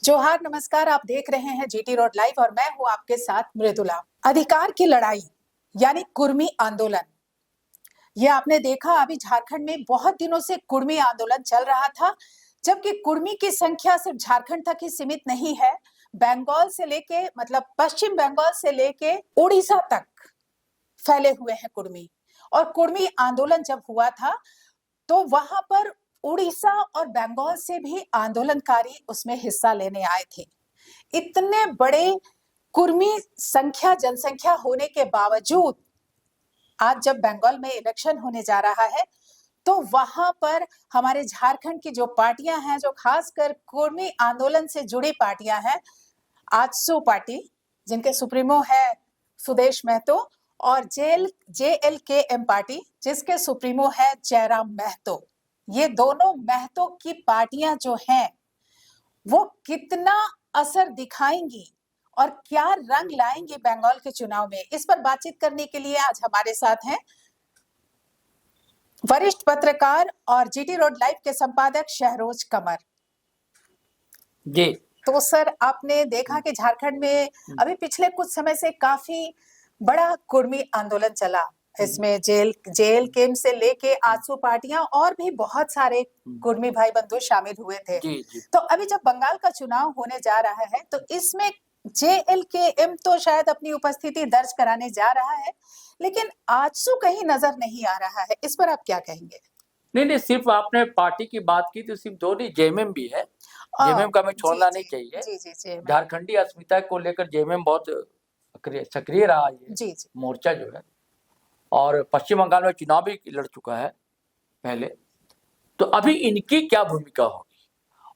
जोहार नमस्कार। आप देख रहे हैं जीटी रोड लाइव और मैं हूं आपके साथ मृदुला। अधिकार की लड़ाई यानी कुर्मी आंदोलन, ये आपने देखा अभी झारखंड में बहुत दिनों से कुर्मी आंदोलन चल रहा था। जबकि कुर्मी की संख्या सिर्फ झारखंड तक ही सीमित नहीं है, बंगाल से लेके मतलब पश्चिम बंगाल से लेके उड़ीसा तक फैले हुए हैं कुर्मी। और कुर्मी आंदोलन जब हुआ था तो वहां पर उड़ीसा और बंगाल से भी आंदोलनकारी उसमें हिस्सा लेने आए थे। इतने बड़े कुर्मी जनसंख्या होने के बावजूद आज जब बंगाल में इलेक्शन होने जा रहा है तो वहां पर हमारे झारखंड की जो पार्टियां हैं, जो खासकर कुर्मी आंदोलन से जुड़ी पार्टियां हैं, आजसू पार्टी जिनके सुप्रीमो है सुदेश महतो, और JLKM पार्टी जिसके सुप्रीमो है जयराम महतो, ये दोनों महतो की पार्टियां जो हैं वो कितना असर दिखाएंगी और क्या रंग लाएंगी बंगाल के चुनाव में, इस पर बातचीत करने के लिए आज हमारे साथ हैं वरिष्ठ पत्रकार और जीटी रोड लाइव के संपादक शहरोज कमर जी। तो सर, आपने देखा कि झारखंड में अभी पिछले कुछ समय से काफी बड़ा कुर्मी आंदोलन चला। इसमें JLKM से लेके आजसू पार्टियां और भी बहुत सारे कुर्मी भाई बंधु शामिल हुए थे। जी। तो अभी जब बंगाल का चुनाव होने जा रहा है तो इसमें JLKM तो शायद अपनी उपस्थिति दर्ज कराने जा रहा है, लेकिन आजसू कहीं नजर नहीं आ रहा है। इस पर आप क्या कहेंगे? नहीं, सिर्फ आपने पार्टी की बात की तो सिर्फ दो नहीं, JMM भी है। JMM का हमें छोड़ना नहीं चाहिए। जी, झारखंडी अस्मिता को लेकर JMM बहुत सक्रिय रहा है मोर्चा जो है, और पश्चिम बंगाल में चुनाव भी लड़ चुका है पहले। तो अभी इनकी क्या भूमिका होगी?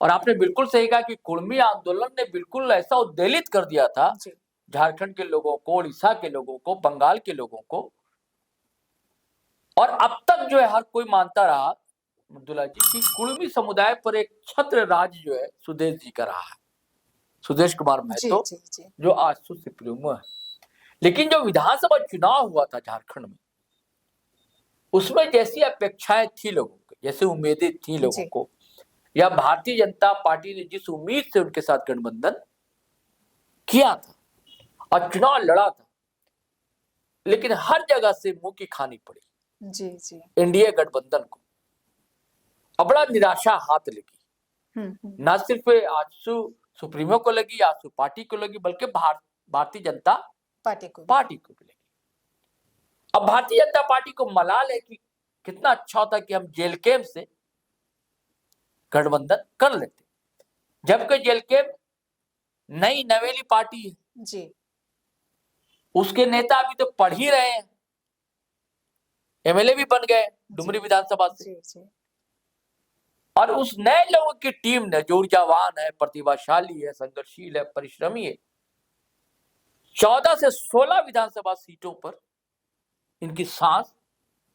और आपने बिल्कुल सही कहा कि कुर्मी आंदोलन ने बिल्कुल ऐसा उद्वेलित कर दिया था झारखंड के लोगों को, उड़ीसा के लोगों को, बंगाल के लोगों को। और अब तक जो है हर कोई मानता रहा मृदुला जी की कुर्मी समुदाय पर एक छत्र राज जो है सुदेश जी का रहा है, सुदेश कुमार महतो, जो आजसू सुप्रीमो है। लेकिन जो विधानसभा चुनाव हुआ था झारखंड में, उसमें जैसी अपेक्षाएं थी लोगों की, जैसे उम्मीदें थी लोगों को, या भारतीय जनता पार्टी ने जिस उम्मीद से उनके साथ गठबंधन किया था और चुनाव लड़ा था, लेकिन हर जगह से मुंह की खानी पड़ी एनडीए गठबंधन को। अब बड़ा निराशा हाथ लगी, न सिर्फ आजसू सुप्रीमो को लगी, आजसू पार्टी को लगी, बल्कि भारतीय जनता पार्टी को भी लगी। अब भारतीय जनता पार्टी को मलाल है कि कितना अच्छा होता कि हम JLKM से गठबंधन कर लेते, जबकि JLKM नई नवेली पार्टी है जी। उसके नेता अभी तो पढ़ ही रहे हैं, MLA भी बन गए डुमरी विधानसभा से। और उस नए लोगों की टीम ने, जो ऊर्जावान है, प्रतिभाशाली है, संघर्षशील है, परिश्रमी है, 14 से 16 विधानसभा सीटों पर इनकी सांस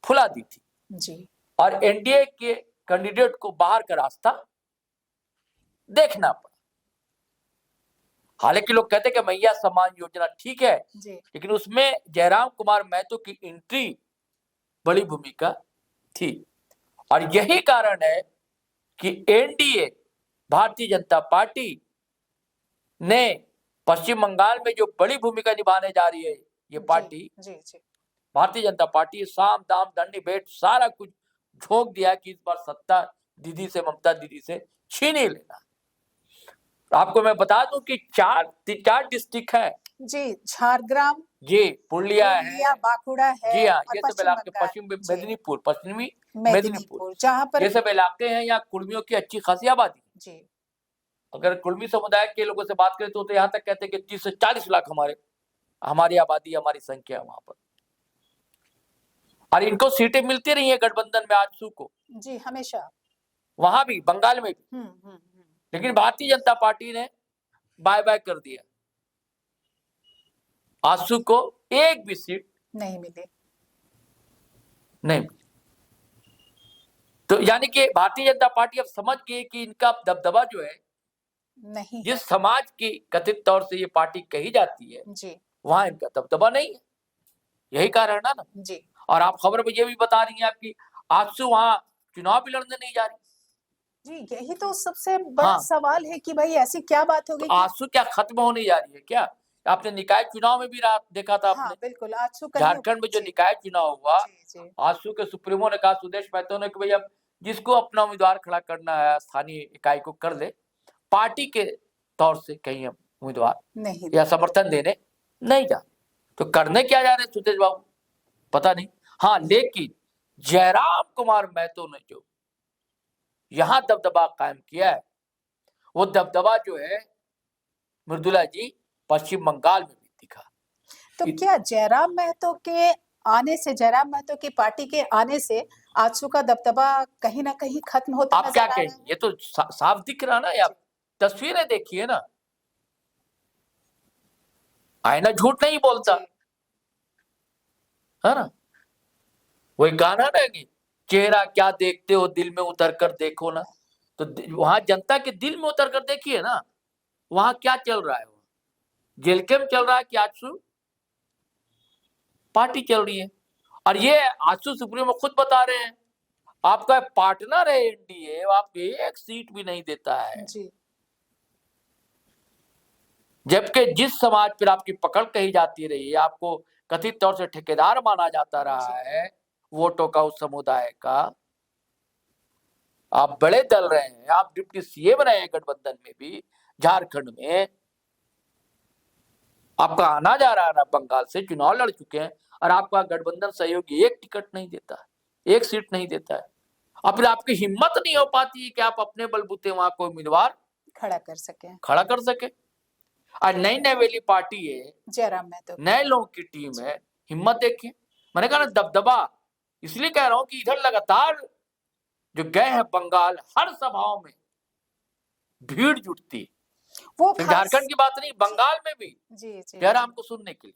फुला दी थी जी। और एनडीए के कैंडिडेट को बाहर का रास्ता देखना पड़ा। हालांकि लोग कहते हैं कि मैया सम्मान योजना ठीक है, लेकिन उसमें जयराम कुमार महतो की एंट्री बड़ी भूमिका थी। और यही कारण है कि एनडीए, भारतीय जनता पार्टी ने पश्चिम बंगाल में जो बड़ी भूमिका निभाने जा रही है, ये पार्टी भारतीय जनता पार्टी, साम दाम दंड भेंट सारा कुछ झोंक दिया कि इस बार सत्ता दीदी से, ममता दीदी से छीन ही लेना। आपको मैं बता दूं कि चार डिस्ट्रिक्ट है जी, झारग्राम जी, पुरुलिया है, बांकुड़ा है जी हाँ, ये सब इलाके, पश्चिमी मेदिनीपुर, जहाँ पर ये सब इलाके हैं। यहाँ कुर्मियों की अच्छी खासी आबादी जी। अगर कुर्मी समुदाय के लोगों से बात करें तो यहाँ तक कहते हैं कि 30 से 40 लाख हमारी आबादी, हमारी संख्या है वहां पर। और इनको सीटें मिलती रही है गठबंधन में आजसू को जी, हमेशा, वहां भी, बंगाल में भी। लेकिन भारतीय जनता पार्टी ने बाय बाय कर दिया, आजसू को एक भी सीट नहीं मिली। तो यानी कि भारतीय जनता पार्टी अब समझ गई कि इनका दबदबा जो है नहीं, जिस समाज की कथित तौर से ये पार्टी कही जाती है जी, वहां इनका दबदबा नहीं है। यही कारण है ना जी। और आप खबर में ये भी बता रही हैं आपकी आजसू वहां चुनाव भी लड़ने नहीं जा रही, जी, यही तो सबसे बड़ा हाँ। सवाल है कि भाई ऐसी क्या बात हो गई तो आजसू क्या खत्म होने जा रही है क्या? आपने निकाय चुनाव में भी देखा था हाँ, आपने, बिल्कुल आजसू कहीं झारखंड में जो निकाय चुनाव हुआ, जी। आजसू के सुप्रीमो ने कहा, सुदेश महतो ने, कि भैया जिसको अपना उम्मीदवार खड़ा करना है स्थानीय इकाई को कर ले, पार्टी के तौर से कहीं हम उम्मीदवार नहीं या समर्थन देने नहीं जा। तो करने क्या जा रहे सुदेश बाबू पता नहीं। हाँ, लेकिन जयराम कुमार महतो ने जो यहां दबदबा कायम किया है, वो दबदबा जो है मृदुला जी पश्चिम बंगाल में भी दिखा। तो क्या जयराम महतो के आने से, जयराम महतो की पार्टी के आने से आजसू का दबदबा कहीं ना कहीं खत्म होता आप नजर क्या आ रहा कहें, है? ये तो साफ दिख रहा ना, आप तस्वीरें देखिए ना, आईना झूठ नहीं बोलता है ना। वही गाना ना कि चेहरा क्या देखते हो दिल में उतर कर देखो ना, तो वहां जनता के दिल में उतर कर देखिए ना, वहां क्या चल रहा है। जेलकेम चल रहा है कि आजसू पार्टी चल रही है। और ये आजसू सुप्रीमो खुद बता रहे हैं, आपका पार्टनर है एनडीए, आपको एक सीट भी नहीं देता है जी। जबकि जिस समाज पर आपकी पकड़ कही जाती रही है, आपको कथित तौर से ठेकेदार माना जाता रहा है वोटों का, उस समुदाय का, आप बड़े दल रहे हैं, आप डिप्टी सीएम रहे हैं गठबंधन में भी, झारखंड में आपका आना जा रहा है ना, बंगाल से चुनाव लड़ चुके हैं, और आपका गठबंधन सहयोगी एक टिकट नहीं देता है, एक सीट नहीं देता है। अब फिर आपकी हिम्मत नहीं हो पाती है कि आप अपने बलबूते वहां कोई उम्मीदवार खड़ा कर सके। आज नई नवेली पार्टी है, जयराम महतो नए लोगों की टीम है, हिम्मत देखिए। मैंने कहा ना दबदबा, इसलिए कह रहा हूं कि इधर लगातार जो गए हैं बंगाल, हर सभाओं में भीड़ जुटती, वो झारखंड की बात नहीं, बंगाल में भी जयराम को सुनने के लिए।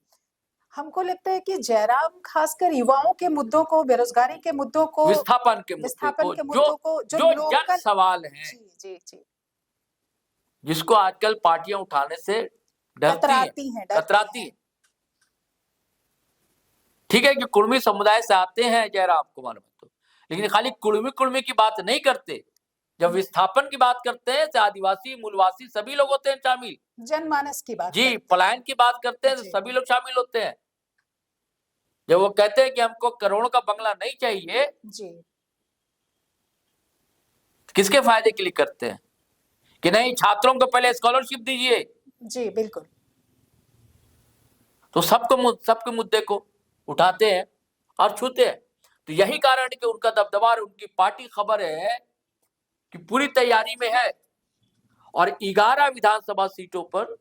हमको लगता है कि जयराम खासकर युवाओं के मुद्दों को, बेरोजगारी के मुद्दों को, विस्थापन के मुद्दों को, जो जन सवाल हैं, जिसको आजकल पार्टियां उठाने से कतराती हैं। ठीक है कि कुर्मी समुदाय से आते हैं जयराम कुमार महतो, लेकिन खाली कुर्मी की बात नहीं करते। जब विस्थापन की बात करते हैं तो आदिवासी, मूलवासी सभी लोग होते हैं शामिल, जनमानस की बात जी, पलायन की बात करते हैं तो सभी लोग शामिल होते हैं। जब वो कहते हैं कि हमको करोड़ों का बंगला नहीं चाहिए, जी, किसके फायदे के लिए करते हैं कि नहीं छात्रों को पहले स्कॉलरशिप दीजिए, जी बिल्कुल, तो सबके मुद्दे को उठाते हैं और छूते हैं। तो यही कारण है कि उनका दबदबा और उनकी पार्टी खबर है कि पूरी तैयारी में है और 11 विधानसभा सीटों पर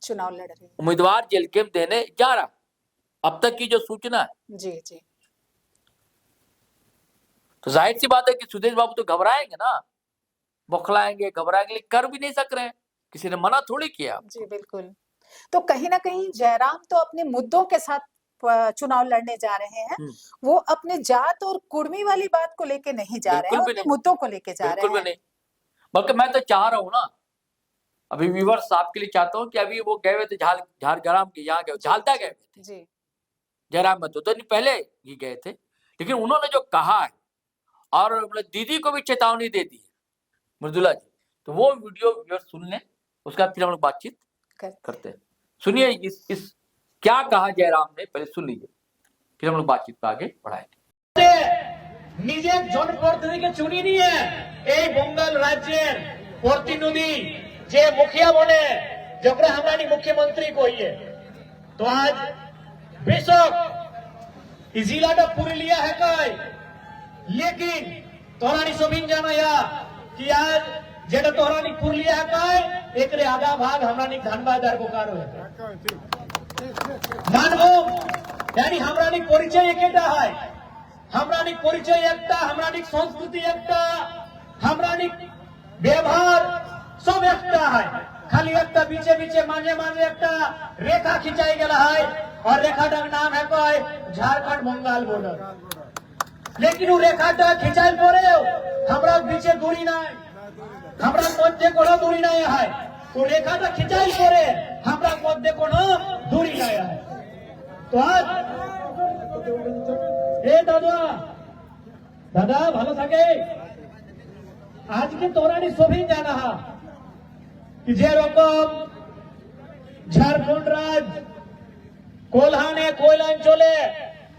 चुनाव लड़ रही है, उम्मीदवार जेलकेम देने जा रहा अब तक की जो सूचना है। जी जी, तो जाहिर सी बात है कि सुदेश बाबू तो घबराएंगे ना, बौखलाएंगे, घबराएंगे, लेकिन कर भी नहीं सक रहे हैं, किसी ने मना थोड़ी किया। जी बिल्कुल। तो कहीं ना कहीं जयराम तो अपने मुद्दों के साथ चुनाव लड़ने जा रहे हैं, वो अपने जात और कुर्मी वाली बात को लेके नहीं जा रहे हैं, अपने मुद्दों को लेके जा रहे हैं। बिल्कुल भी नहीं, बल्कि मैं तो चाह रहा हूँ ना, अभी व्यूअर्स आपके लिए चाहता हूँ कि अभी वो गए हुए थे झारग्राम के, यहाँ गए, झालदा गए थे जी, जयराम महतो तो पहले ही गए थे, लेकिन उन्होंने जो कहा है और दीदी को भी चेतावनी दे दी मृदुला जी, तो वो वीडियो व्यूअर्स सुन लें, उसका फिर हम लोग बातचीत करते हैं। सुनिए इस क्या कहा जयराम ने, पहले सुन लीजिए, फिर हम लोग बातचीत को आगे बढ़ाएंगे। নিজের জনপ্রতিনিধিকে চুনি নিয়ে এই বঙ্গাল রাজ্যের প্রতিনিধি যে মুখিয়া বনে জকরা হামরানি মুখ্যমন্ত্রী কইয়ে, তো আজ বেশক এই জেলাটা পুরুলিয়া है কয়, लेकिन तोरानी सबिन জানায়া कि आज যেটা तोरानी पुरलिया है कय एकरे आधा भाग हमरानी धनबाद और बोकारो है मानवो, यानी हमरानी परिचय एकेटा है, हमरानी परिचय एकटा, हमरानी संस्कृति एकटा, हमरानी व्यवहार सब एकटा है, खाली एकटा बीचे बीचे माझे माझे एकटा रेखा खिंचाई गेला है और रेखाटार नाम है कय झारखंड बंगाल बॉर्डर। लेकिन वो रेखाटा खिंचाई पड़े हमरा बीचे दूरी ना, हमरा मध्य कोनो दूरी नहीं है, तो रेखाटा खिंचाई पड़े हमरा मध्य कोनो दूरी नहीं है। तो आज ए दादा दादा ভালো থাকে আজকে তোরানি সবই জানা কি যেরকম ঝাড়খণ্ড রাজ কোলহানে কৈলাঞ্চলে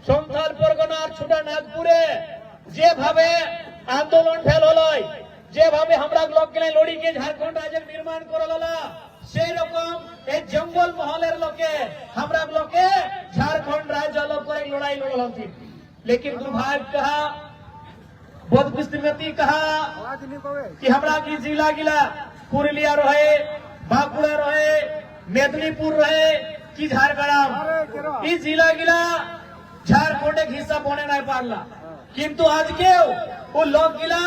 সংথাল পরগনার ছোটা নাগপুরে যেভাবে আন্দোলন ফেল হলয়, যেভাবে আমরা লোকগুলো লড়িকে ঝাড়খণ্ড রাজ্যের নির্মাণ করল সেই রকম এই জঙ্গল মহলের লোকে আমরা লোকে ঝাড়খণ্ড রাজ্য লোক করে লড়াই লড়ল थी। लेकिन दुर्भाग्य कहा, बदकिस्मती कहा कि हमरा की जिला गिला पुरुलिया रहे, बांकुड़ा रहे, मेदिनीपुर रहे कि झारग्राम ई जिला गिला झारखंड एक हिस्सा बने नहीं पारला, किंतु आज के वो लोग गिला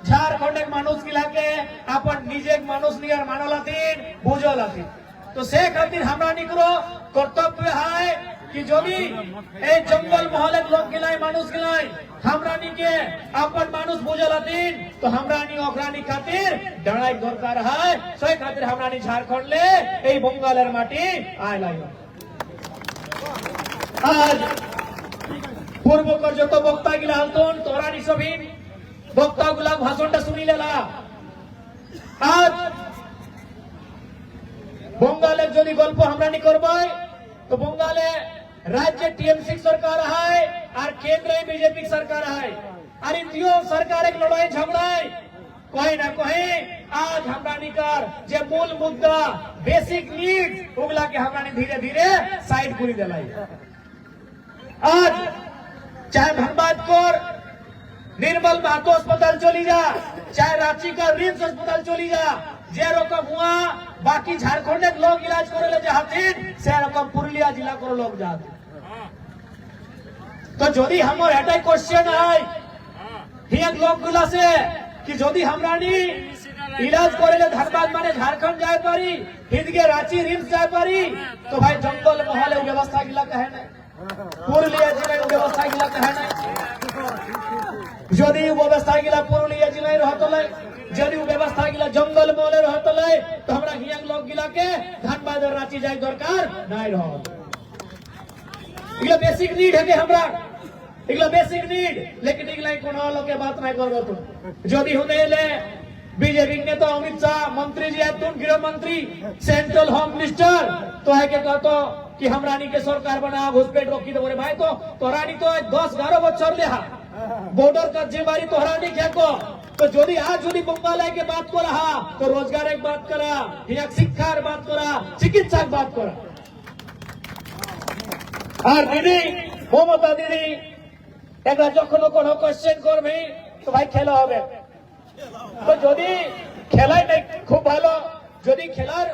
झारखंड एक मानुष गिला के अपन निजे एक मानुष नियर मानलातीन बुझलातीन। तो से खातिर हमरा निकरो कर्तव्य है कि जो भी ए जंगल महले लोग गिलाई मानुष गिलाई हमरानी के अपन मानुष बुझलातीन, तो हमरानी ओखरानी खातिर डराई दरकार है। से खातिर हमरानी झारखंड ले ए बंगालेर माटी आय लाइला। आज पूर्वकर যত বক্তা গিলা হলতন তোরানি সবই বক্তাগুলা ভাষণটা শুনি লেলা। আজ বঙ্গালের যদি গল্প हमरानी করবাই तो बंगाले राज्य टीएमसी सरकार है और केंद्र बीजेपी सरकार है और इन तीनों सरकार एक लड़ाई झगड़ाई कोई ना कोई आज हमरानी कर जे मूल मुद्दा बेसिक नीड उगला के हमरानी धीरे धीरे साइड करी दिलाई। आज चाहे धनबाद कोर निर्मल महतो अस्पताल चली जा, चाहे रांची का रिम्स अस्पताल चली जा, जे रकम हुआ बाकी झारखंड के लोग इलाज करे जातीन से रकम पुरुलिया जिला को लोग जाते। तो यदि हमारे एटाई क्वेश्चन है हिया लोग गुला से कि यदि हमरानी इलाज करे धनबाद माने झारखंड जाए पारी, हिदगे रांची रिम्स जाए पारी, तो भाई जंगल महल व्यवस्था गिला कहे नहीं, पुरुलिया जिला व्यवस्था गिला कहे नहीं। यदि व्यवस्था गिला पुरुलिया जिला रहतले, यदि व्यवस्था गिला जंगल महले रहतले, तो हमरा हिया लोग गिला के धनबाद और रांची जाए दरकार नहीं रह। इगला बेसिक नीड है के हमरा, इगला बेसिक नीड, लेकिन इगला कोनो लोग के बात नहीं करबो। तो यदि होने ले बीजेपी ने तो अमित शाह मंत्री जी तुम गृह मंत्री सेंट्रल होम मिनिस्टर तो है के कहतो कि हमरानी के सरकार बना घुसपैठ रोकी दे भाई। तो तोरानी तो 10-11 बच्चर ले बॉर्डर का जिम्मेवारी तोरानी क्या को। तो यदि आज यदि बंगाल के बात को रहा तो रोजगार एक बात करा, हिया शिक्षार बात करा, चिकित्सा बात करा। और दीदी ममता दीदी एक যখন কোনো কোশ্চেন করবে তো ভাই খেলা হবে। তো যদি খেলাই নাই খুব ভালো, যদি খেলার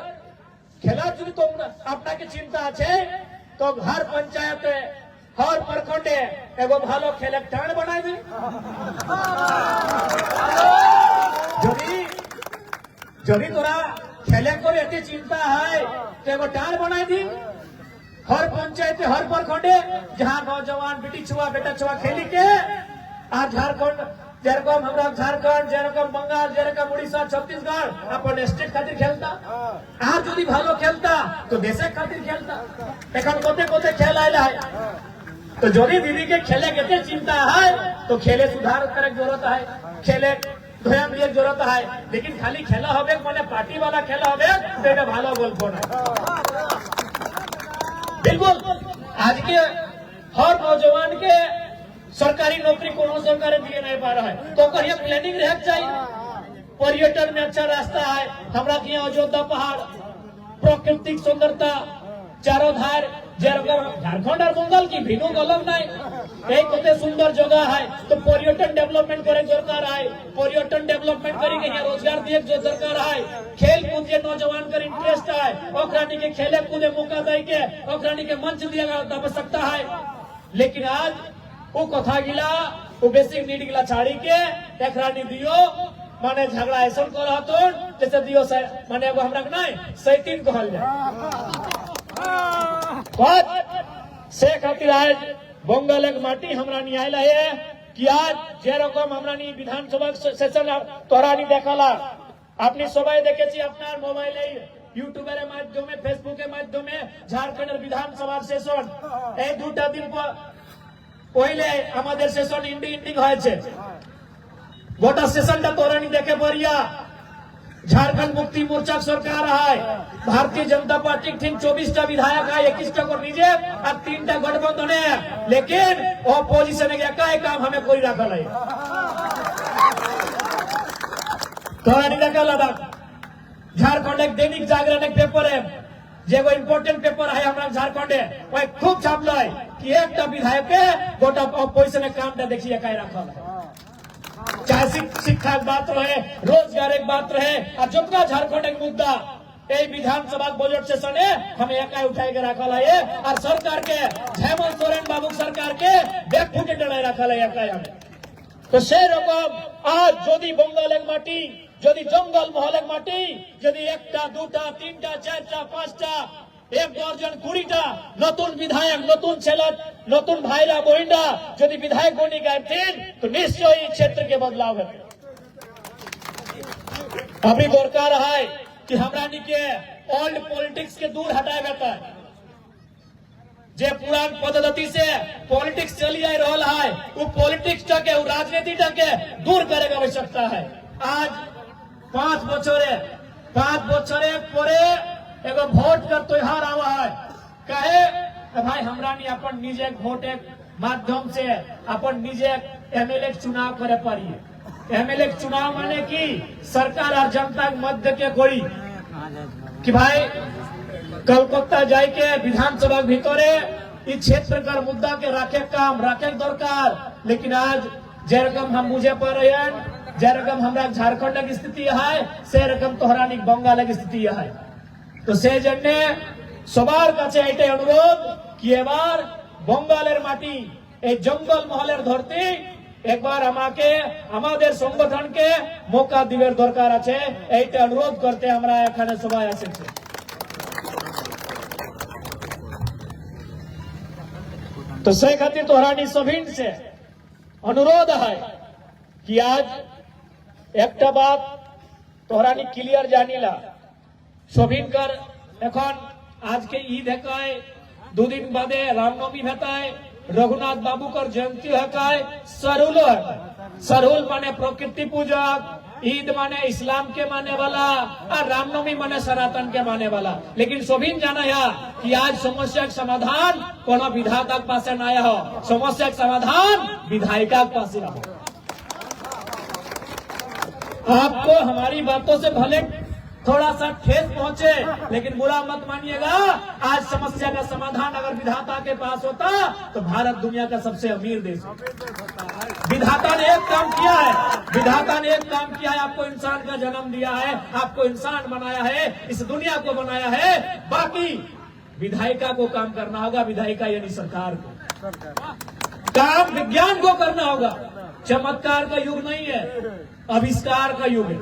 যদি তোমরা আপনাকে চিন্তা আছে তো हर पंचायत हर प्रखंडे एगो ভালো খেলে টান বানাইবে। যদি তোরা খেলে করে এতে চিন্তা হয় তো एगो টান বানাই দি। हर पंचायत हर प्रखंडे जहाँ नौजवान बेटी छुआ बेटा छुआ खेली के आज झारखंड जेरकम हमरा झारखंड जेरकम बंगाल जेरकम उड़ीसा छत्तीसगढ़ अपन स्टेट खातिर खेलता, आज यदि भालो खेलता तो देशे खातिर खेलता। এখন কোতে কোতে খেল आइला है। तो यदि दीदी के खेले के चिंता है तो खेले सुधार करे जरूरत है, खेले ध्यान दिए जरूरत है। लेकिन खाली खेला होबे माने पार्टी वाला खेला होबे तो এটা ভালো গল্প না। बिल्कुल आज के हर नौजवान के सरकारी नौकरी कोनो सरकार दिए नहीं पा रहा है, तो कहिए प्लानिंग रह चाहिए। पर्यटन में अच्छा रास्ता है हमरा के अयोध्या पहाड़ प्राकृतिक सुंदरता चारों धार झारखंड और बंगाल की भिनो गलत नहीं एक होते सुंदर जगह है। तो पर्यटन डेवलपमेंट करे दरकार है, पर्यटन डेवलपमेंट करेंगे यहाँ रोजगार दिए जो दरकार है। खेल कूद के नौजवान कर इंटरेस्ट है ओकरानी के खेले कूदे मौका दे के ओकरानी के मंच दिया आवश्यकता है। लेकिन आज वो कथा गिला वो बेसिक नीड गिला छाड़ी के एकरानी दियो माने झगड़ा ऐसा कर हतन जैसे दियो माने एगो हमरा नहीं सैतीन कहल जाए। से खातिर आज बंगाल एक माटी हमरा नहीं आयल है कि आज जे रकम हमरा नहीं विधानसभा सेशन तोरानी देखाला अपनी सबाई देखेছি আপনার মোবাইলে ইউটিউবের মাধ্যমে ফেসবুকের মাধ্যমে ঝাড়খণ্ডের বিধানসভা সেশন এই দুটা দিন পর পहिले আমাদের সেশন ইন্ডিং হয়েছে। गोटा सेशन तोरानी देखे परिया झारखंड मुक्ति मोर्चा सरकार है भारतीय जनता पार्टी ठीक 24 विधायक है 21 को निजे और 3 गठबंधन है लेकिन ऑपोजिशन के का काम हमें कोई रखल है तोरानी देखे लदाख झारखंड एक दैनिक जागरण एक पेपर है जेगो इम्पोर्टेंट पेपर है हमारा झारखंड है वही खूब छापल है कि एक विधायक के गोटा ऑपोजिशन काम देखिए का रखल है चाहे शिक्षा की बात रहे रोजगार एक बात रहे और जितना झारखंड एक मुद्दा यही विधानसभा बजट सेशन है हमें एक उठाए के रखल है और सरकार के हेमंत सोरेन बाबू सरकार के बैक फुटे डराई रखल है एक तो से रकम आज यदि बंगाल एक माटी यदि जंगल महल एक माटी यदि 1टा 2टा 3टा 4टा 5टा 1 दर्जन 20टा नतून विधायक नतून छेला नतून भाईरा बहिना यदि विधायक बनी गए तो निश्चय ही क्षेत्र के बदलाव है अभी दरकार है कि हमरा के ओल्ड पॉलिटिक्स के दूर हटाए जाता है जे पुरान पद्धति से पॉलिटिक्स चली जा रहा है वो पॉलिटिक्स के वो राजनीति के दूर करे की आवश्यकता है आज 5 बछरे परे एगो वोट का त्योहार आवा है कहे भाई हमरा अपन निजे वोट एक माध्यम से अपन निजे एमएलए चुनाव करे पारिए एमएलए चुनाव माने की सरकार और जनता के मध्य के कोई कि भाई कलकत्ता जाए के विधानसभा भीतरे इस क्षेत्र का मुद्दा के राखे काम राखे दरकार लेकिन आज जे रकम हम बुझे पा रहे हैं जे रकम हमरा झारखंड की स्थिति है से रकम तोहरानी बंगाल की स्थिति है तो से जन्ने सबार काছে এটাই অনুরোধ কি এবার বঙ্গালের মাটি এই জঙ্গল মহলের ধরতি একবার আমাকে আমাদের সংগঠনকে মौका দিবের দরকার আছে এইটা অনুরোধ করতে আমরা এখানে সবাই এসেছি तो से खातिर तोहरानी सभिन से अनुरोध है कि आज एक बात तोहरानी क्लियर जानिला सभिन कर एखन आज के ईद है 2 दिन बादे रामनवमी है रघुनाथ बाबू कर जयंती है सरुल है सरुल माने प्रकृति पूजक ईद माने इस्लाम के माने वाला और रामनवमी माने सनातन के माने वाला लेकिन सभी जाना है कि आज समस्या का समाधान कोनो विधाता के पास न आया हो समस्या का समाधान विधायिका के पास रहो आपको हमारी बातों से भले थोड़ा सा ठेस पहुंचे लेकिन बुरा मत मानिएगा आज समस्या का समाधान अगर विधाता के पास होता तो भारत दुनिया का सबसे अमीर देश विधाता ने एक काम किया है विधाता ने एक काम किया है आपको इंसान का जन्म दिया है आपको इंसान बनाया है इस दुनिया को बनाया है बाकी विधायिका को काम करना होगा विधायिका यानी सरकार को काम विज्ञान को करना होगा चमत्कार का युग नहीं है आविष्कार का युग है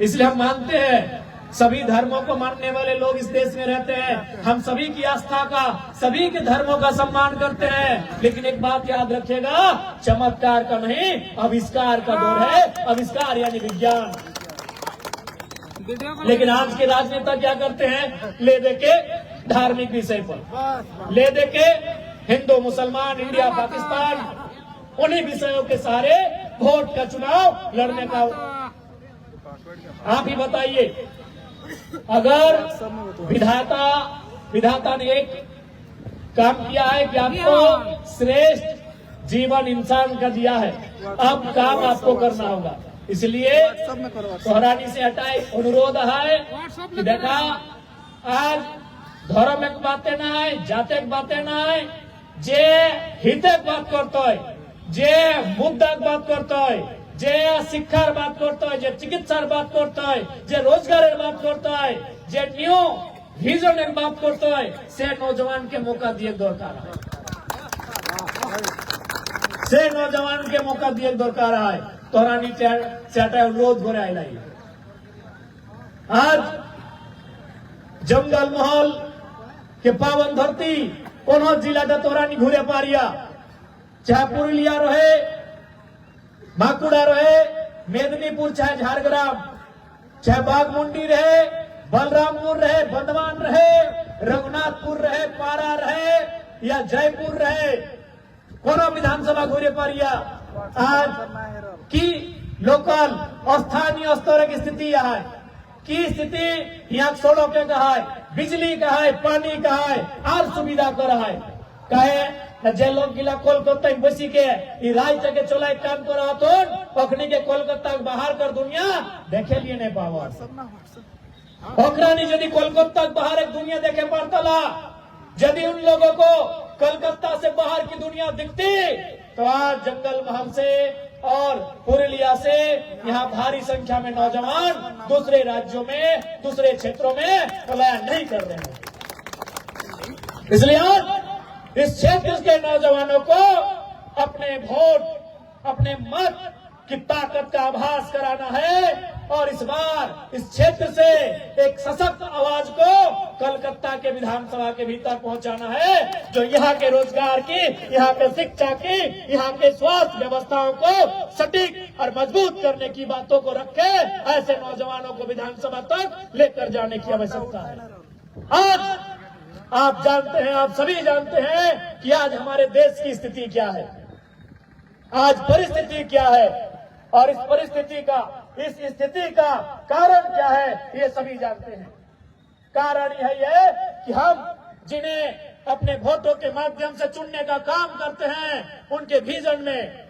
इसलिए हम मानते हैं सभी धर्मों को मानने वाले लोग इस देश में रहते हैं हम सभी की आस्था का सभी के धर्मों का सम्मान करते हैं लेकिन एक बात याद रखिएगा चमत्कार का नहीं आविष्कार का दौर है आविष्कार यानी विज्ञान लेकिन आज के राजनेता क्या करते हैं ले दे के धार्मिक विषय पर ले दे के हिंदू मुसलमान इंडिया पाकिस्तान उन्हीं विषयों के सारे वोट का चुनाव लड़ने का आप ही बताइए अगर विधाता ने एक काम किया है कि आपको श्रेष्ठ जीवन इंसान का दिया है अब काम आपको करना होगा इसलिए तोहरानी से हटाए अनुरोध है कि देखा आज धर्म एक बातें ना है जाते बातें ना है जे हिते बात करता है जे मुद्दा बात करता है जे शिक्षार बात करता है जे चिकित्सार बात करता है जे रोजगार बात करता है जे न्यू विजन बात करता है से नौजवान के मौका दिए दरकार है से नौजवान के मौका दिए दरकार है तोहरानी से अनुरोध हो रहा है आज जंगल महल के पावन धरती कोनो जिला तोहरानी घूरे पारिया चाहे पुरुलिया रहे बांकुड़ा रहे मेदिनीपुर चाहे झारग्राम चाहे बागमुंडी रहे बलरामपुर रहे बंदवान रहे रघुनाथपुर रहे पारा रहे या जयपुर रहे कोनो विधानसभा घूरे पारिया आज की लोकल स्थानीय स्तर की स्थिति यहाँ है की स्थिति यहाँ सड़क कहा है, बिजली कहा है, पानी कहा है, और सुविधा कर रहा है कहे जे लोग गिला कोलकाता बसी के राज्य के चला काम कर रहा तो अखनी के कोलकाता बाहर कर दुनिया देखे लिए नहीं पावा ओकरानी यदि कोलकाता बाहर एक दुनिया देखे पड़ता यदि उन लोगों को कोलकाता से बाहर की दुनिया दिखती तो आज जंगल महल से और पुरुलिया से यहाँ भारी संख्या में नौजवान दूसरे राज्यों में दूसरे क्षेत्रों में पलायन नहीं कर रहे हैं। इसलिए आज इस क्षेत्र के नौजवानों को अपने वोट अपने मत की ताकत का आभास कराना है और इस बार इस क्षेत्र से एक सशक्त आवाज को कलकत्ता के विधानसभा के भीतर पहुंचाना है जो यहाँ के रोजगार की, यहाँ के शिक्षा की, यहाँ के स्वास्थ्य व्यवस्थाओं को सटीक और मजबूत करने की बातों को रखे ऐसे नौजवानों को विधानसभा तक लेकर जाने की आवश्यकता है। आज आप जानते हैं, आप सभी जानते हैं कि आज हमारे देश की स्थिति क्या है, आज परिस्थिति क्या है और इस स्थिति का कारण क्या है ये सभी जानते हैं। कारण यही है कि हम जिन्हें अपने वोटों के माध्यम से चुनने का काम करते हैं उनके विजन में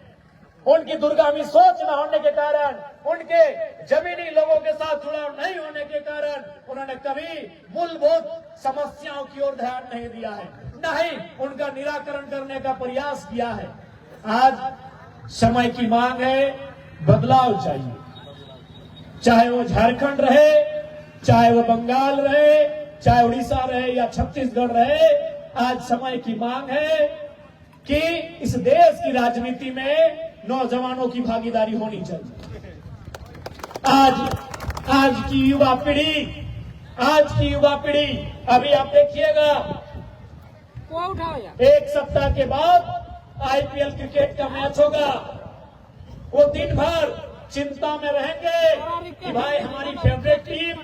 उनकी दूरगामी सोच न होने के कारण, उनके जमीनी लोगों के साथ जुड़ाव नहीं होने के कारण उन्होंने कभी मूलभूत समस्याओं की ओर ध्यान नहीं दिया है, न ही उनका निराकरण करने का प्रयास किया है। आज समय की मांग है, बदलाव चाहिए, चाहे वो झारखंड रहे, चाहे वो बंगाल रहे, चाहे उड़ीसा रहे या छत्तीसगढ़ रहे। आज समय की मांग है कि इस देश की राजनीति में नौजवानों की भागीदारी होनी चाहिए। आज की युवा पीढ़ी अभी आप देखिएगा एक सप्ताह के बाद आईपीएल क्रिकेट का मैच होगा, वो दिन भर चिंता में रहेंगे कि भाई हमारी फेवरेट टीम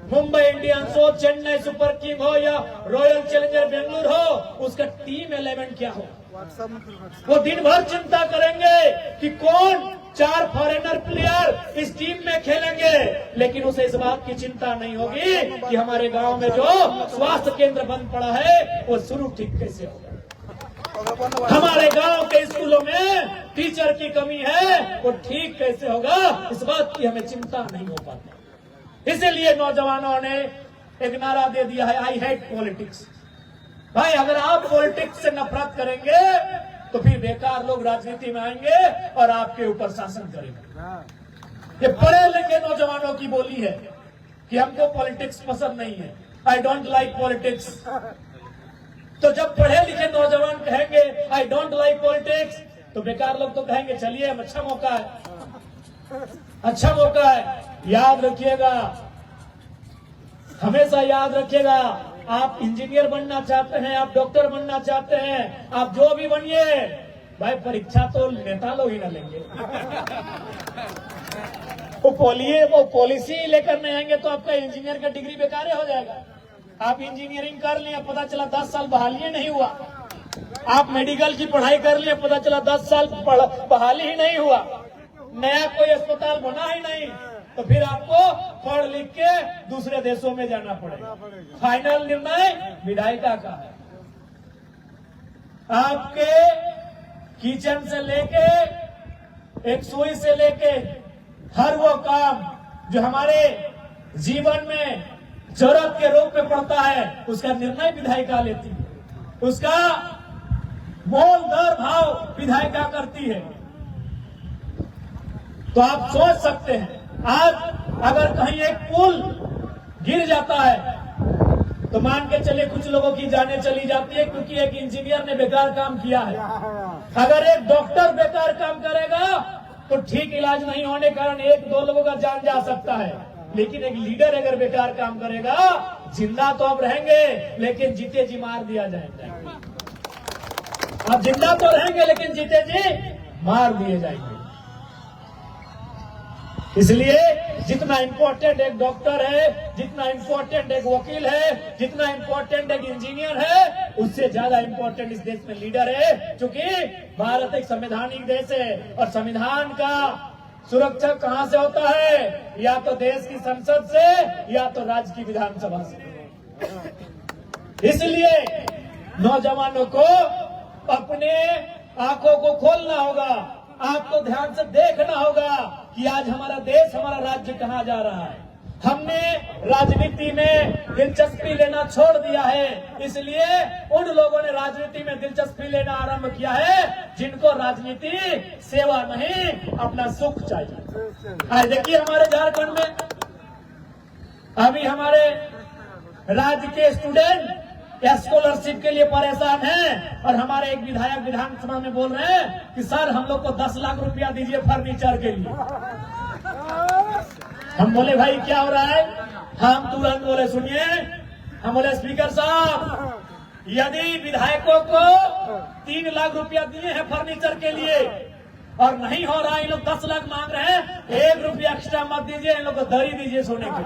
मुंबई इंडियंस हो, चेन्नई सुपर किंग हो या रॉयल चैलेंजर बेंगलुरु हो, उसका टीम 11 क्या हो। वो दिन भर चिंता करेंगे कि कौन 4 फॉरेनर प्लेयर इस टीम में खेलेंगे, लेकिन उसे इस बात की चिंता नहीं होगी कि हमारे गांव में जो स्वास्थ्य केंद्र बंद पड़ा है वो शुरू ठीक कैसे होगा, हमारे गांव के स्कूलों में टीचर की कमी है वो ठीक कैसे होगा, इस बात की हमें चिंता नहीं हो पाती। इसीलिए नौजवानों ने एक नारा दे दिया है, आई हेट पॉलिटिक्स। भाई अगर आप पॉलिटिक्स से नफरत करेंगे तो फिर बेकार लोग राजनीति में आएंगे और आपके ऊपर शासन करेंगे। ये पढ़े लिखे नौजवानों की बोली है कि हमको पॉलिटिक्स पसंद नहीं है, आई डोंट लाइक पॉलिटिक्स। तो जब पढ़े लिखे नौजवान कहेंगे आई डोंट लाइक पॉलिटिक्स तो बेकार लोग तो कहेंगे चलिए अच्छा मौका है, अच्छा मौका है। याद रखिएगा, हमेशा याद रखिएगा, आप इंजीनियर बनना चाहते हैं, आप डॉक्टर बनना चाहते हैं, आप जो भी बनिए, भाई परीक्षा तो नेता लोग ही ना लेंगे। वो पॉलिसी लेकर नहीं आएंगे तो आपका इंजीनियर का डिग्री बेकार हो जाएगा। आप इंजीनियरिंग कर लिए, पता चला 10 साल बहाली नहीं हुआ, आप मेडिकल की पढ़ाई कर लिए, पता चला 10 साल बहाली ही नहीं हुआ, नया कोई अस्पताल बना ही नहीं, तो फिर आपको पढ़ लिख के दूसरे देशों में जाना पड़ेगा। फाइनल निर्णय विधायिका का है। आपके किचन से लेके एक सुई से लेके हर वो काम जो हमारे जीवन में जरूरत के रूप में पड़ता है उसका निर्णय विधायिका लेती है, उसका मोल दर भाव विधायिका करती है। तो आप सोच सकते हैं आज अगर कहीं एक पुल गिर जाता है तो मान के चलिए कुछ लोगों की जानें चली जाती है क्योंकि एक इंजीनियर ने बेकार काम किया है। अगर एक डॉक्टर बेकार काम करेगा तो ठीक इलाज नहीं होने के कारण 1-2 लोगों का जान जा सकता है, लेकिन एक लीडर अगर बेकार काम करेगा जिंदा तो अब रहेंगे लेकिन जीते जी मार दिया जाएगा। अब जिंदा तो रहेंगे लेकिन जीते जी मार दिए जाएंगे। इसलिए जितना इम्पोर्टेंट एक डॉक्टर है, जितना इम्पोर्टेंट एक वकील है, जितना इम्पोर्टेंट एक इंजीनियर है, उससे ज्यादा इम्पोर्टेंट इस देश में लीडर है। क्योंकि भारत एक संवैधानिक देश है और संविधान का सुरक्षा कहां से होता है? या तो देश की संसद से या तो राज्य की विधानसभा से। इसलिए नौजवानों को अपने आंखों को खोलना होगा, आपको ध्यान से देखना होगा कि आज हमारा देश, हमारा राज्य कहां जा रहा है। हमने राजनीति में दिलचस्पी लेना छोड़ दिया है, इसलिए उन लोगों ने राजनीति में दिलचस्पी लेना आरंभ किया है जिनको राजनीति सेवा नहीं, अपना सुख चाहिए। आज देखिए हमारे झारखंड में अभी हमारे राज्य के स्टूडेंट स्कॉलरशिप के लिए परेशान हैं और हमारे एक विधायक विधानसभा में बोल रहे हैं कि सर हम लोग को 10 लाख रुपया दीजिए फर्नीचर के लिए। हम बोले भाई क्या हो रहा है? हम तुरंत बोले सुनिए, हम बोले स्पीकर साहब, यदि विधायकों को 3 लाख रुपया दिए हैं फर्नीचर के लिए और नहीं हो रहा, इन लोग 10 लाख मांग रहे हैं, 1 रुपया एक्स्ट्रा मत दीजिए, इन लोग को दरी दीजिए सोने के।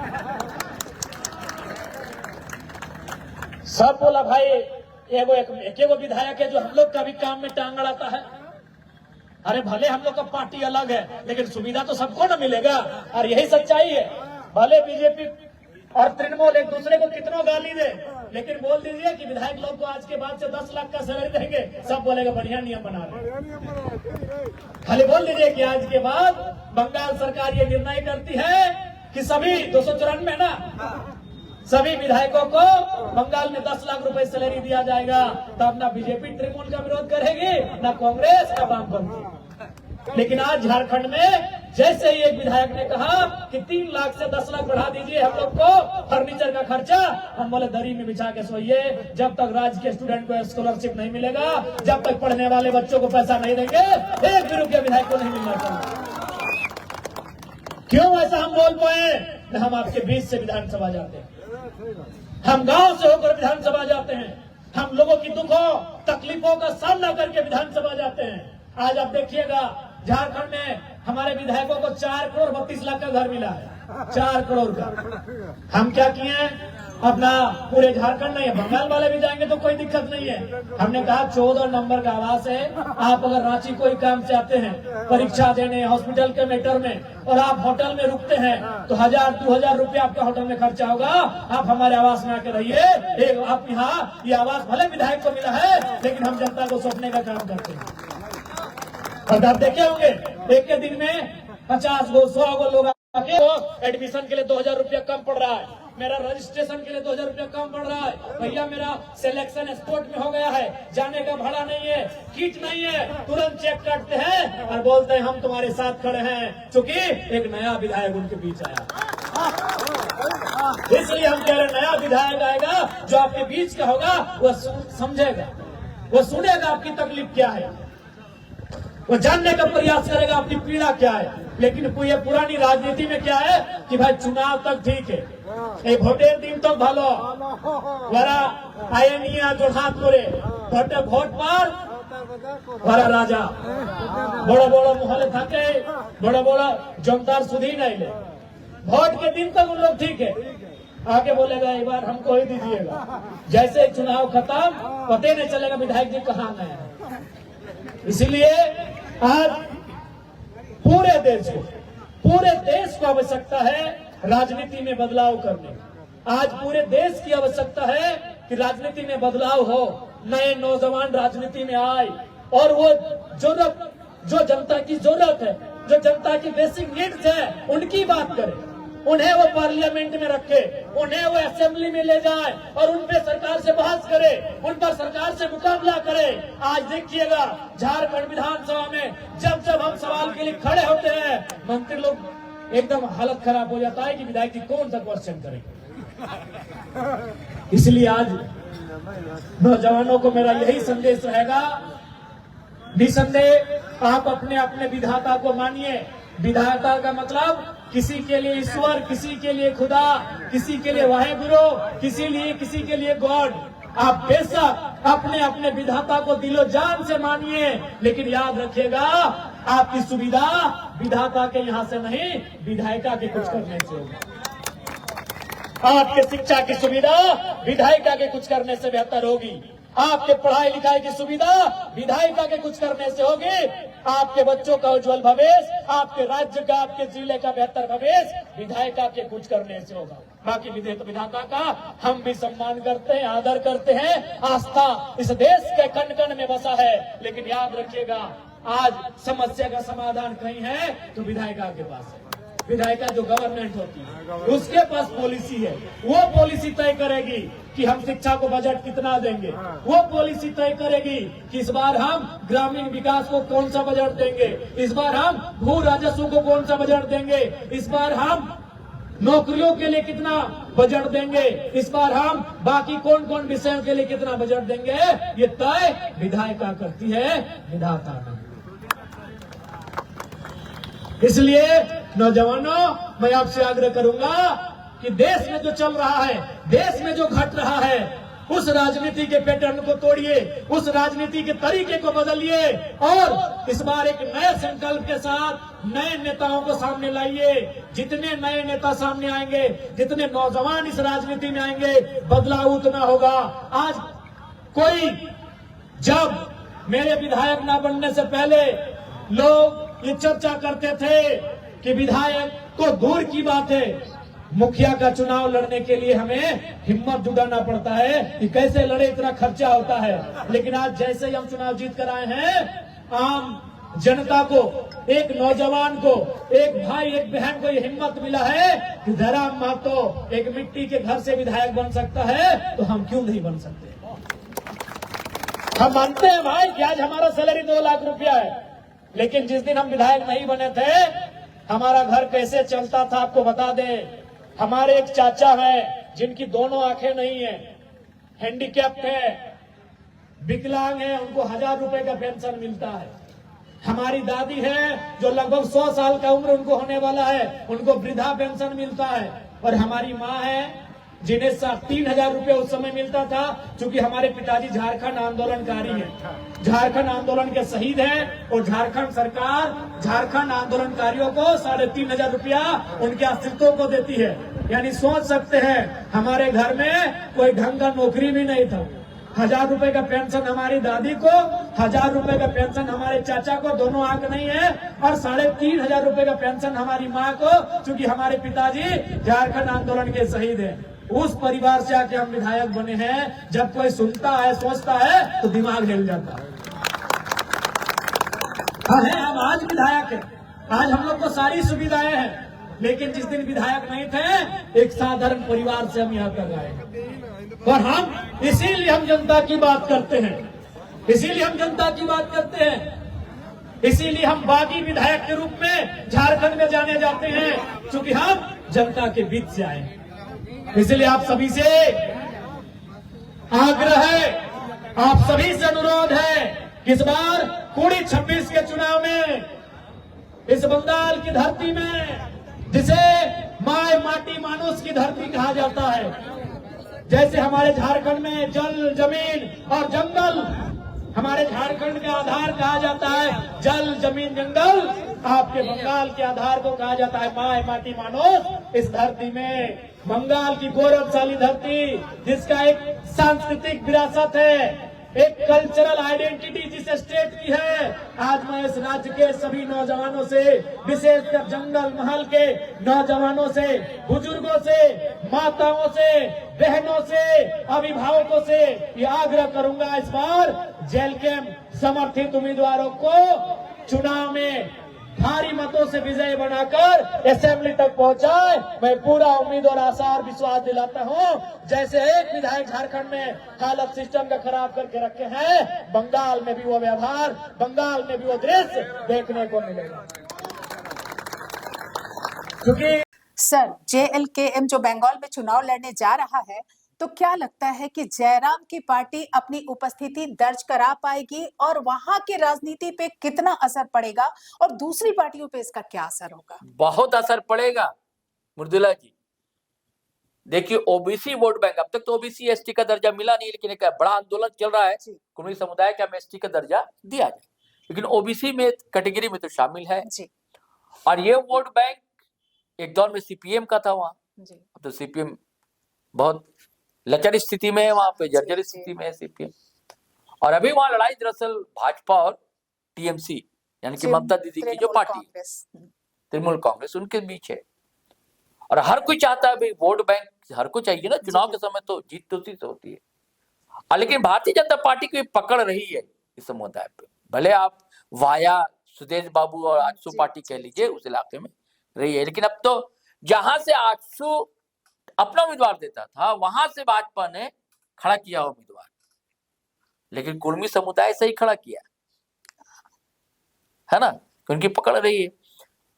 सब बोला भाई एक विधायक है जो हम लोग का भी काम में टांग अड़ाता है। अरे भले हम लोग का पार्टी अलग है लेकिन सुविधा तो सबको ना मिलेगा, और यही सच्चाई है। भले बीजेपी और तृणमूल एक दूसरे को कितना गाली दे, लेकिन बोल दीजिए कि विधायक लोग को आज के बाद से 10 लाख का सैलरी देंगे, सब बोलेगा बढ़िया नियम बना रहे। खाली बोल दीजिए कि आज के बाद बंगाल सरकार ये निर्णय करती है कि सभी 294 ना सभी विधायकों को बंगाल में 10 लाख रुपए सैलरी दिया जाएगा, तब ना बीजेपी तृणमूल का विरोध करेगी, ना कांग्रेस, ना वामपंथी। लेकिन आज झारखंड में जैसे ही एक विधायक ने कहा कि 3 लाख से 10 लाख बढ़ा दीजिए हम लोग को फर्नीचर का खर्चा, हम बोले दरी में बिछा के सोइए, जब तक राज्य के स्टूडेंट को स्कॉलरशिप नहीं मिलेगा, जब तक पढ़ने वाले बच्चों को पैसा नहीं देंगे, 1 भी रुपया विधायक को नहीं मिलना चाहिए। क्यों ऐसा हम बोल पाए? हम आपके बीच से विधानसभा जाते हैं, हम गांव से होकर विधानसभा जाते हैं, हम लोगों की दुखों तकलीफों का सामना करके विधानसभा जाते हैं। आज आप देखिएगा झारखंड में हमारे विधायकों को 4 करोड़ 32 लाख का घर मिला है, 4 करोड़ का। हम क्या किए हैं? अपना पूरे झारखंड नहीं है, बंगाल वाले भी जाएंगे तो कोई दिक्कत नहीं है। हमने कहा 14 नंबर का आवास है, आप अगर रांची कोई काम से आते हैं, परीक्षा देने, हॉस्पिटल के मैटर में, और आप होटल में रुकते हैं तो 1000-2000 रुपया आपका होटल में खर्चा होगा। आप हमारे आवास में आके रहिए। आप यहाँ ये आवास भले विधायक को मिला है, लेकिन हम जनता को सौंपने का काम करते हैं। और आप देखे होंगे एक के दिन में 50 गो 100 गो लोग आके एडमिशन के लिए 2000 रुपया कम पड़ रहा है, मेरा रजिस्ट्रेशन के लिए 2000 रुपया कम पड़ रहा है, भैया मेरा सिलेक्शन स्पोर्ट में हो गया है, जाने का भाड़ा नहीं है, किट नहीं है, तुरंत चेक काटते हैं और बोलते हैं हम तुम्हारे साथ खड़े हैं, क्योंकि एक नया विधायक उनके बीच आया। इसलिए हम कह रहे नया विधायक आएगा जो आपके बीच का होगा, वो समझेगा, वो सुनेगा आपकी तकलीफ क्या है, वो जानने का प्रयास करेगा आपकी पीड़ा क्या है। लेकिन ये पुरानी राजनीति में क्या है कि भाई चुनाव तक ठीक है, এই ভোটের দিন তো ভালো, ওরা আয়ে নিয়ে জোড়হাত করে ভোট পার ওরা রাজা, বড় বড় মহলে থাকে, বড় বড় জমদার सुधी नहीं ले। वोट के दिन तक उन लोग ठीक है, आगे बोलेगा एक बार हमको ही दीजिएगा, जैसे चुनाव खत्म पता नहीं चलेगा विधायक जी कहाँ गए। इसलिए आज पूरे देश को आवश्यकता है राजनीति में बदलाव करने। आज पूरे देश की आवश्यकता है कि राजनीति में बदलाव हो, नए नौजवान राजनीति में आए और वो जो जनता की जरूरत है, जो जनता की बेसिक नीड्स है, उनकी बात करे, उन्हें वो पार्लियामेंट में रखे, उन्हें वो असेंबली में ले जाए और उन पे सरकार से बहस करे, उन पर सरकार से मुकाबला करे। आज देखिएगा झारखंड विधानसभा में जब हम सवाल के लिए खड़े होते हैं, मंत्री लोग एकदम हालत खराब हो जाता है कि विधायक जी कौन सा क्वेश्चन करेंगे। इसलिए आज नौजवानों को मेरा यही संदेश रहेगा, निसंदेह आप अपने अपने विधाता को मानिए। विधाता का मतलब किसी के लिए ईश्वर, किसी के लिए खुदा, किसी के लिए वाहेगुरु, किसी के लिए गॉड। आप बेशक अपने अपने विधाता को दिलो जान से मानिए, लेकिन याद रखिएगा आपकी सुविधा विधाता के यहाँ से नहीं, विधायिका के कुछ करने से होगी। आपके शिक्षा की सुविधा विधायिका के कुछ करने से बेहतर होगी। आपके पढ़ाई लिखाई की सुविधा विधायिका के कुछ करने से होगी, आपके बच्चों का उज्जवल भविष्य, आपके राज्य का, आपके जिले का बेहतर भविष्य विधायिका के कुछ करने से होगा। बाकी विधाता का हम भी सम्मान करते हैं, आदर करते हैं, आस्था इस देश के कण कण में बसा है। लेकिन याद रखिएगा, आज समस्या का समाधान कहीं है तो विधायिका के पास है। विधायिका जो गवर्नमेंट होती है उसके पास पॉलिसी है, वो पॉलिसी तय करेगी कि हम शिक्षा को बजट कितना देंगे, वो पॉलिसी तय करेगी कि इस बार हम ग्रामीण विकास को कौन सा बजट देंगे, इस बार हम भू राजस्व को कौन सा बजट देंगे, इस बार हम नौकरियों के लिए कितना बजट देंगे, इस बार हम बाकी कौन कौन विषयों के लिए कितना बजट देंगे, ये तय विधायिका करती है, विधाता नहीं। इसलिए नौजवानों, मैं आपसे आग्रह करूंगा कि देश में जो चल रहा है, देश में जो घट रहा है, उस राजनीति के पैटर्न को तोड़िए, उस राजनीति के तरीके को बदलिए और इस बार एक नए संकल्प के साथ नए नेताओं को सामने लाइए। जितने नए नेता सामने आएंगे, जितने नौजवान इस राजनीति में आएंगे, बदलाव उतना होगा। आज कोई, जब मेरे विधायक न बनने से पहले लोग ये चर्चा करते थे कि विधायक तो दूर की बात है, मुखिया का चुनाव लड़ने के लिए हमें हिम्मत जुटाना पड़ता है कि कैसे लड़े, इतना खर्चा होता है। लेकिन आज जैसे ही हम चुनाव जीत कर आए हैं, आम जनता को, एक नौजवान को, एक भाई एक बहन को ये हिम्मत मिला है कि धराम महतो एक मिट्टी के घर से विधायक बन सकता है, तो हम क्यों नहीं बन सकते। हम मानते हैं भाई कि आज हमारा सैलरी 2 लाख रुपया है, लेकिन जिस दिन हम विधायक नहीं बने थे, हमारा घर कैसे चलता था आपको बता दें। हमारे एक चाचा हैं जिनकी दोनों आंखें नहीं है, हैंडीकैप्ड है, विकलांग है, उनको 1000 रुपए का पेंशन मिलता है। हमारी दादी है जो लगभग 100 साल का उम्र उनको होने वाला है, उनको वृद्धा पेंशन मिलता है। और हमारी माँ है जिन्हें 3000 रुपए उस समय मिलता था, क्योंकि हमारे पिताजी झारखंड आंदोलनकारी हैं, झारखंड आंदोलन के शहीद हैं, और झारखंड सरकार झारखंड आंदोलनकारियों को 3500 रुपया उनके आश्रितों को देती है। यानी सोच सकते हैं, हमारे घर में कोई ढंग का नौकरी भी नहीं था। 1000 रुपए का पेंशन हमारी दादी को, 1000 रुपए का पेंशन हमारे चाचा को, दोनों आंख नहीं है, और 3500 रुपए का पेंशन हमारी माँ को, क्योंकि हमारे पिताजी झारखंड आंदोलन के शहीद हैं। उस परिवार से आके हम विधायक बने हैं। जब कोई सुनता है, सोचता है, तो दिमाग हिल जाता है। हम आज विधायक हैं, आज हम लोग को सारी सुविधाएं हैं, लेकिन जिस दिन विधायक नहीं थे, एक साधारण परिवार से हम यहाँ तक आए। और हम इसीलिए हम जनता की बात करते हैं, इसीलिए हम जनता की बात करते हैं, इसीलिए हम बागी विधायक के रूप में झारखंड में जाने जाते हैं, क्योंकि हम जनता के बीच से आए हैं। इसलिए आप सभी से आग्रह है, आप सभी से अनुरोध है कि इस बार 26 के चुनाव में इस बंगाल की धरती में, जिसे माय माटी मानुष की धरती कहा जाता है, जैसे हमारे झारखंड में जल, जमीन और जंगल, हमारे झारखंड का आधार कहा जाता है जल, जमीन, जंगल, आपके बंगाल के आधार को कहा जाता है माय माटी मानुष। इस धरती में, बंगाल की गौरवशाली धरती, जिसका एक सांस्कृतिक विरासत है, एक कल्चरल आइडेंटिटी जिस स्टेट की है, आज मैं इस राज्य के सभी नौजवानों से, विशेषकर जंगल महल के नौजवानों से, बुजुर्गों से, माताओं से, बहनों से, अभिभावकों से ये आग्रह करूंगा, इस बार जेल कैंप समर्थित उम्मीदवारों को चुनाव में भारी मतों से विजय बनाकर असेंबली तक पहुंचाए। मैं पूरा उम्मीद और आशा और विश्वास दिलाता हूं, जैसे एक विधायक झारखंड में हालत सिस्टम का खराब करके रखे हैं, बंगाल में भी वो व्यवहार, बंगाल में भी वो दृश्य देखने को मिलेगा। क्योंकि सर, JLKM जो बंगाल में चुनाव लड़ने जा रहा है, तो क्या लगता है कि जयराम की पार्टी अपनी उपस्थिति दर्ज करा पाएगी और वहां की राजनीति पे कितना असर पड़ेगा और दूसरी पार्टियों पे इसका क्या असर होगा? बहुत असर पड़ेगा मृदुला जी। देखिए, ओबीसी वोट बैंक, अब तक तो ओबीसी एसटी का दर्जा मिला नहीं, लेकिन एक बड़ा आंदोलन चल रहा है कुर्मी समुदाय का, हमें एसटी का दर्जा दिया जाए, लेकिन ओबीसी में कैटेगरी में तो शामिल है जी। और ये वोट बैंक एक दौर में सीपीएम का था वहां, अब तो सीपीएम बहुत लचर स्थिति में है, वहां पे जर्जर स्थिति में है सीपीएम। और अभी वहां लड़ाई दरअसल भाजपा और टीएमसी यानी कि ममता दीदी की जो पार्टी तृणमूल कांग्रेस उनके बीच है। और हर कोई चाहता है भाई वोट बैंक हर को चाहिए ना, चुनाव के समय तो जीत तो उसी से होती है। लेकिन भारतीय जनता पार्टी की पकड़ रही है इस समुदाय पे, भले आप वाया सुदेश बाबू और आजसू पार्टी कह लीजिए उस इलाके में रही है, लेकिन अब तो जहां से आजसू अपना उम्मीदवार देता था वहां से भाजपा ने खड़ा किया उम्मीदवार, लेकिन कुर्मी समुदाय से ही खड़ा किया है ना, उनकी पकड़ रही है।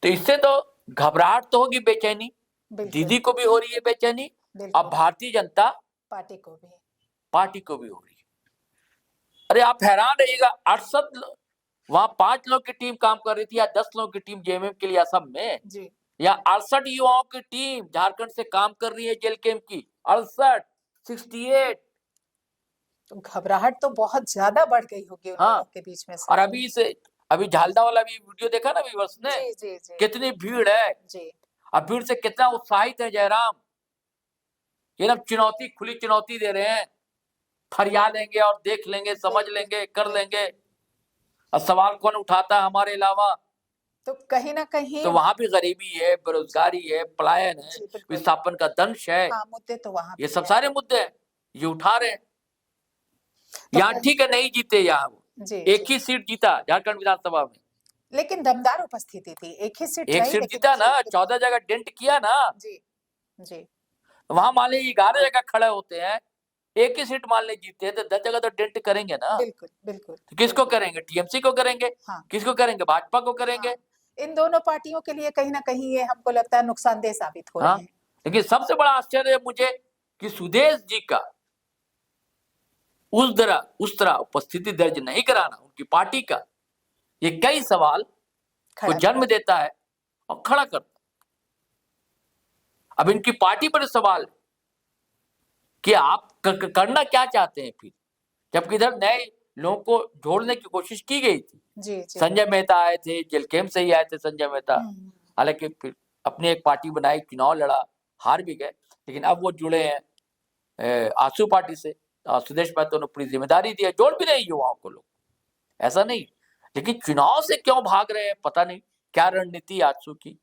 तो इससे तो घबराहट तो होगी, बेचैनी दीदी को भी हो रही है बेचैनी, अब भारतीय जनता पार्टी को भी हो रही है। अरे आप हैरान रहिएगा, 68 वहां 5 लोग की टीम काम कर रही थी या 10 लोग की टीम जेएमएम के लिए असम में जी। या 68 युवाओं की टीम झारखंड से काम कर रही है जेल कैंप की, 68 तो घबराहट तो बहुत ज्यादा बढ़ गई होगी उन लोगों के बीच में से। और अभी झालदा वाला भी वीडियो देखा ना व्यूअर्स ने, जी। कितनी भीड़ है जी। अब भीड़ से कितना उत्साहित है जयराम, ये लोग चुनौती खुली चुनौती दे रहे हैं, फरिया लेंगे और देख लेंगे, समझ लेंगे, कर लेंगे। अब सवाल कौन उठाता है हमारे अलावा? तो कहीं ना कहीं तो वहां भी गरीबी है, बेरोजगारी है, पलायन है, विस्थापन का दंश है, मुद्दे तो वहां ये सब सारे मुद्दे ये उठा रहे हैं। तो यहाँ ठीक है नहीं जीते, यहाँ एक ही सीट जीता झारखंड विधानसभा में, लेकिन दमदार उपस्थिति थी, एक ही सीट जीता ना, 14 जगह डेंट किया ना जी। वहां मान लीजिए 11 जगह खड़े होते हैं, एक ही सीट मान लीजिए जीते हैं तो 10 जगह तो डेंट करेंगे ना। बिल्कुल। तो किसको करेंगे? टीएमसी को करेंगे, किसको करेंगे? भाजपा को करेंगे। इन दोनों पार्टियों के लिए कहीं ना कहीं ये हमको लगता है नुकसानदेह साबित हो रहा है। लेकिन सबसे बड़ा आश्चर्य मुझे कि सुदेश जी का उस तरह उपस्थिति दर्ज नहीं कराना उनकी पार्टी का, ये कई सवाल को जन्म देता है और खड़ा करता है। अब इनकी पार्टी पर सवाल कि आप करना क्या चाहते हैं फिर, जबकि इधर नए लोगों को जोड़ने की कोशिश की गई थी जी। संजय मेहता आए थे, जेल कैंप से ही आए थे संजय मेहता, हालांकि फिर अपनी एक पार्टी बनाई, चुनाव लड़ा, हार भी गए, लेकिन अब वो जुड़े हैं आजसू पार्टी से। सुदेश महतो ने पूरी जिम्मेदारी दी है, जोड़ भी रहे युवाओं को लोग, ऐसा नहीं, लेकिन चुनाव से क्यों भाग रहे हैं पता नहीं, क्या रणनीति आजसू की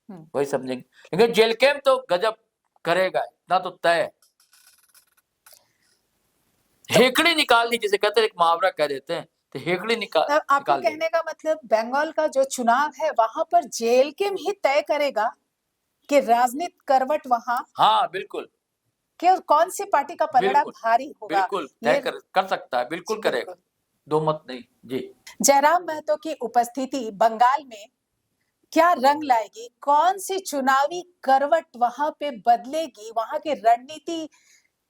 वही समझेंगे। लेकिन जेल कैंप तो गजब करेगा, इतना तो तय है, हेकड़ी निकाल दी जिसे कहते हैं, एक मुहावरा कह देते हैं, तो हेकड़ी निकाल। आपके कहने का मतलब बंगाल का जो चुनाव है वहां पर जेल कैंप ही तय करेगा कि राजनीतिक करवट वहां, हाँ बिल्कुल, कि कौन सी पार्टी का पलड़ा भारी होगा, बिल्कुल तय कर सकता है, बिल्कुल करेगा, दो मत नहीं जी। जयराम महतो की उपस्थिति बंगाल में क्या रंग लाएगी, कौन सी चुनावी करवट वहां पे बदलेगी, वहां की रणनीति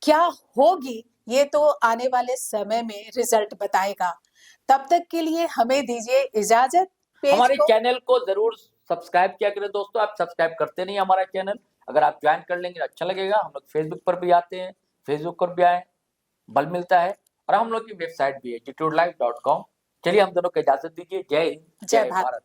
क्या होगी, ये तो आने वाले समय में रिजल्ट बताएगा। तब तक के लिए हमें दीजिए इजाजत। हमारे चैनल को जरूर सब्सक्राइब किया करें दोस्तों, आप सब्सक्राइब करते नहीं हमारा चैनल, अगर आप ज्वाइन कर लेंगे अच्छा लगेगा। हम लोग फेसबुक पर भी आते हैं, फेसबुक पर भी आए, बल मिलता है, और हम लोग की वेबसाइट भी है gtrodelive.com। चलिए हम दोनों को इजाजत दीजिए, जय हिंद, जय भारत।